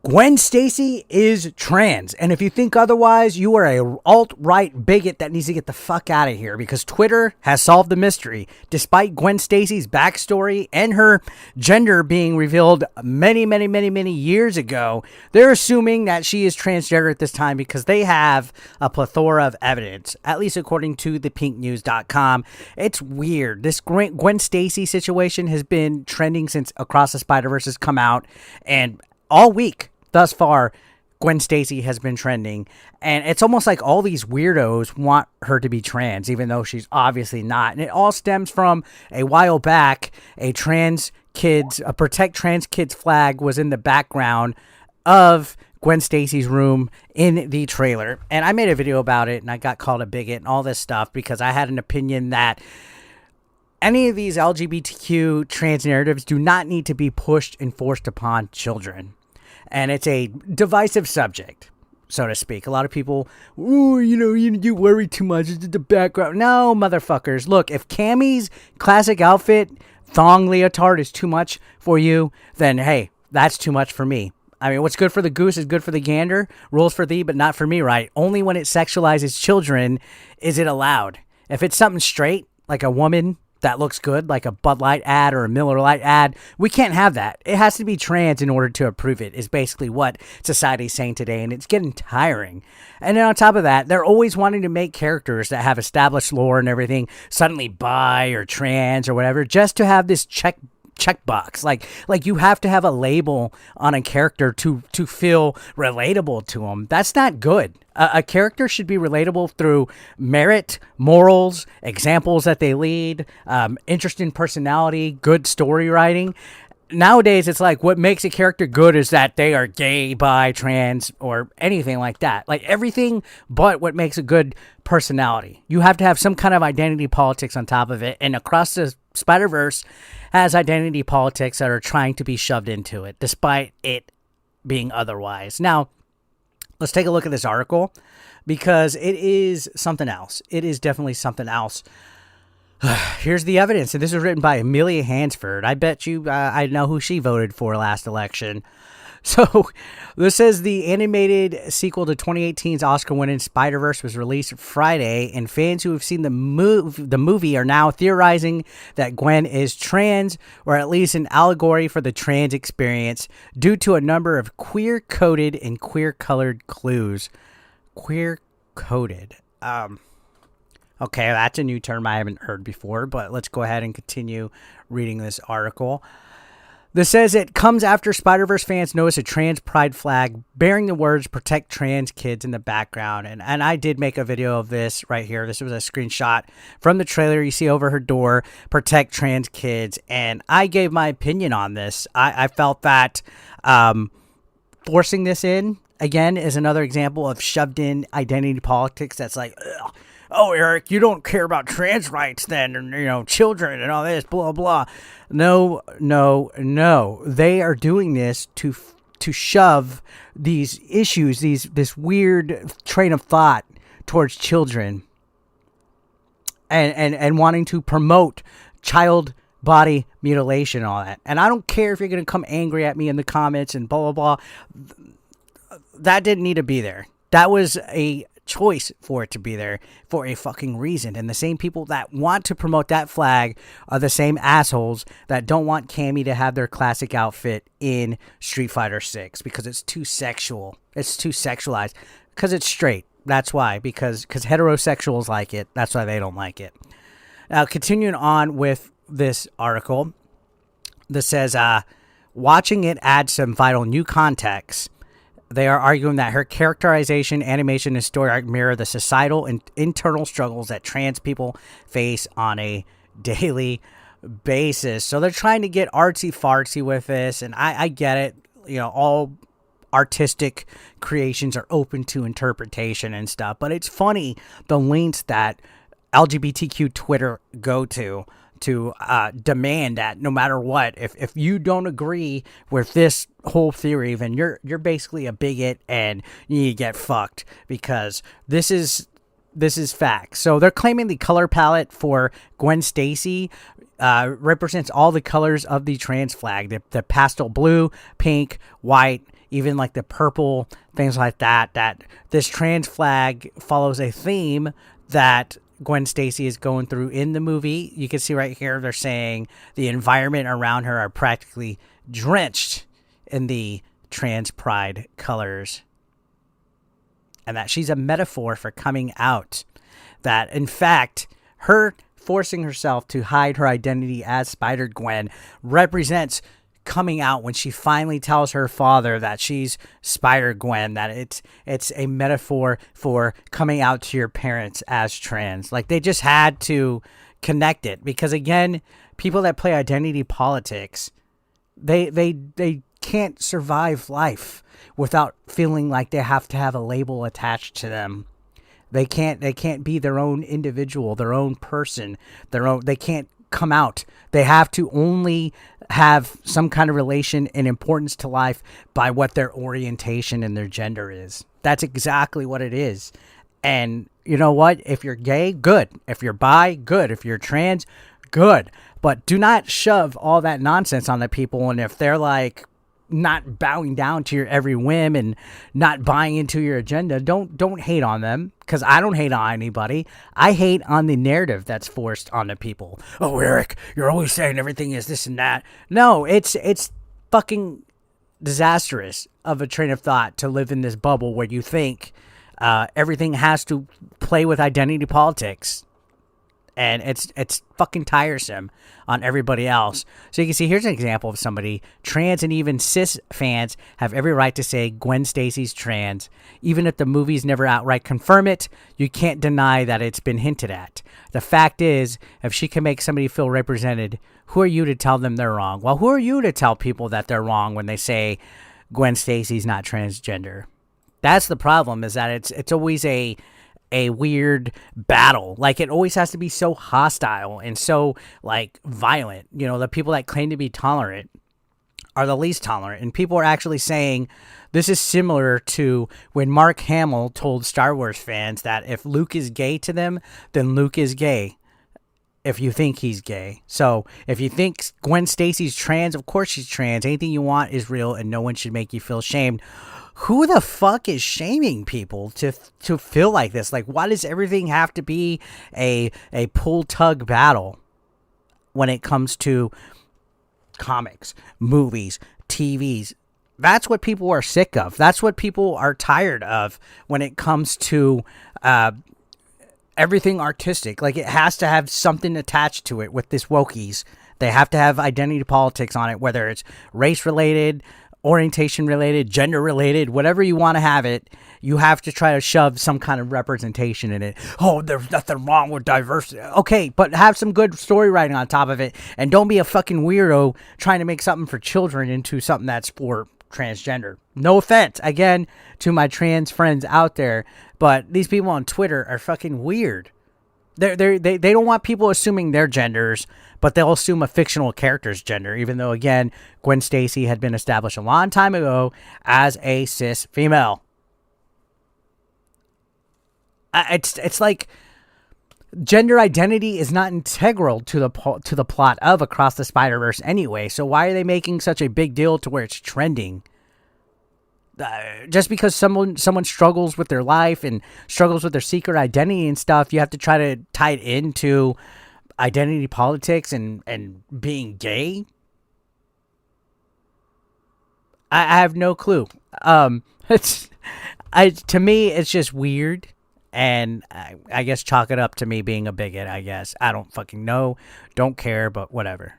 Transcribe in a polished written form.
Gwen Stacy is trans. And if you think otherwise, you are a alt-right bigot that needs to get the fuck out of here, because Twitter has solved the mystery. Despite Gwen Stacy's backstory and her gender being revealed many years ago, they're assuming that she is transgender at this time because they have a plethora of evidence, at least according to thepinknews.com. It's weird. This Gwen Stacy situation has been trending since Across the Spider-Verse has come out, and all week thus far, Gwen Stacy has been trending, and it's almost like all these weirdos want her to be trans, even though she's obviously not. And it all stems from a while back, a Protect Trans Kids flag was in the background of Gwen Stacy's room in the trailer. And I made a video about it, and I got called a bigot and all this stuff because I had an opinion that any of these LGBTQ trans narratives do not need to be pushed and forced upon children. And it's a divisive subject, so to speak. A lot of people, you worry too much. It's the background. No, motherfuckers. Look, if Cammy's classic outfit, thong leotard, is too much for you, then hey, that's too much for me. I mean, what's good for the goose is good for the gander. Rules for thee, but not for me, right? Only when it sexualizes children is it allowed. If it's something straight, like a woman that looks good, like a Bud Light ad or a Miller Lite ad, we can't have that. It has to be trans in order to approve it, is basically what society's saying today, and it's getting tiring. And then on top of that, they're always wanting to make characters that have established lore and everything suddenly bi or trans or whatever, just to have this checkbox. Like you have to have a label on a character to feel relatable to them. That's not good. A character should be relatable through merit, morals, examples that they lead, interesting personality, good story writing. Nowadays, it's like what makes a character good is that they are gay, bi, trans, or anything like that. Like everything but what makes a good personality. You have to have some kind of identity politics on top of it. And Across the Spider-Verse has identity politics that are trying to be shoved into it, despite it being otherwise. Now, let's take a look at this article, because it is something else. It is definitely something else. Here's the evidence, and this was written by Amelia Hansford. I bet you I know who she voted for last election. So this says the animated sequel to 2018's Oscar-winning Spider-Verse was released Friday, and fans who have seen the movie are now theorizing that Gwen is trans, or at least an allegory for the trans experience, due to a number of queer-coded and queer-colored clues. Queer-coded. Okay, that's a new term I haven't heard before, but let's go ahead and continue reading this article. This says it comes after Spider-Verse fans notice a trans pride flag bearing the words "Protect Trans Kids" in the background. And I did make a video of this right here. This was a screenshot from the trailer. You see over her door, "Protect Trans Kids." And I gave my opinion on this. I felt that forcing this in, again, is another example of shoved in identity politics that's like, ugh. Oh, Eric, you don't care about trans rights then, and, children and all this, blah, blah. No. They are doing this to shove these issues, this weird train of thought towards children and wanting to promote child body mutilation and all that. And I don't care if you're going to come angry at me in the comments and blah, blah, blah. That didn't need to be there. That was a choice for it to be there for a fucking reason. And the same people that want to promote that flag are the same assholes that don't want Cammy to have their classic outfit in Street Fighter 6 because it's too sexual. It's too sexualized because it's straight. That's why, because heterosexuals like it. That's why they don't like it. Now, continuing on with this article, this says, watching it adds some vital new context. They are arguing that her characterization, animation, and story arc mirror the societal and internal struggles that trans people face on a daily basis. So they're trying to get artsy-fartsy with this, and I get it. All artistic creations are open to interpretation and stuff, but it's funny the lengths that LGBTQ Twitter go to demand that no matter what, if you don't agree with this whole theory, then you're basically a bigot and you get fucked, because this is fact. So they're claiming the color palette for Gwen Stacy represents all the colors of the trans flag: the pastel blue, pink, white, even like the purple, things like that, that this trans flag follows a theme that Gwen Stacy is going through in the movie. You can see right here, they're saying the environment around her are practically drenched in the trans pride colors. And that she's a metaphor for coming out. That, in fact, her forcing herself to hide her identity as Spider-Gwen represents coming out when she finally tells her father that she's Spider-Gwen, that it's a metaphor for coming out to your parents as trans. Like, they just had to connect it because, again, people that play identity politics, they can't survive life without feeling like they have to have a label attached to them. They can't be their own individual, their own person, they can't come out. They have to only have some kind of relation and importance to life by what their orientation and their gender is. That's exactly what it is. And you know what? If you're gay, good. If you're bi, good. If you're trans, good. But do not shove all that nonsense on the people. And if they're like not bowing down to your every whim and not buying into your agenda, don't hate on them, because I don't hate on anybody. I hate on the narrative that's forced on the people. Oh, Eric, you're always saying everything is this and that. No, it's fucking disastrous of a train of thought to live in this bubble where you think everything has to play with identity politics. And it's fucking tiresome on everybody else. So you can see, here's an example of somebody. Trans and even cis fans have every right to say Gwen Stacy's trans. Even if the movies never outright confirm it, you can't deny that it's been hinted at. The fact is, if she can make somebody feel represented, who are you to tell them they're wrong? Well, who are you to tell people that they're wrong when they say Gwen Stacy's not transgender? That's the problem, is that it's always a weird battle. Like, it always has to be so hostile and so like violent. You know, the people that claim to be tolerant are the least tolerant. And people are actually saying this is similar to when Mark Hamill told Star Wars fans that if Luke is gay to them, then Luke is gay if you think he's gay. So if you think Gwen Stacy's trans, of course she's trans. Anything you want is real and no one should make you feel shamed. Who the fuck is shaming people to feel like this? Like, why does everything have to be a pull-tug battle when it comes to comics, movies, TVs? That's what people are sick of. That's what people are tired of when it comes to everything artistic. Like, it has to have something attached to it with this wokies. They have to have identity politics on it, whether it's race-related, orientation related, gender related, whatever you want to have it, you have to try to shove some kind of representation in it. Oh, there's nothing wrong with diversity. Okay, but have some good story writing on top of it, and don't be a fucking weirdo trying to make something for children into something that's for transgender. No offense, again, to my trans friends out there, but these people on Twitter are fucking weird. They don't want people assuming their genders, but they'll assume a fictional character's gender, even though, again, Gwen Stacy had been established a long time ago as a cis female. It's like gender identity is not integral to the plot of Across the Spider-Verse anyway. So why are they making such a big deal to where it's trending? Just because someone struggles with their life and struggles with their secret identity and stuff, you have to try to tie it into identity politics and being gay. I have no clue. To me, it's just weird, and I guess chalk it up to me being a bigot. I guess I don't fucking know, don't care, but whatever.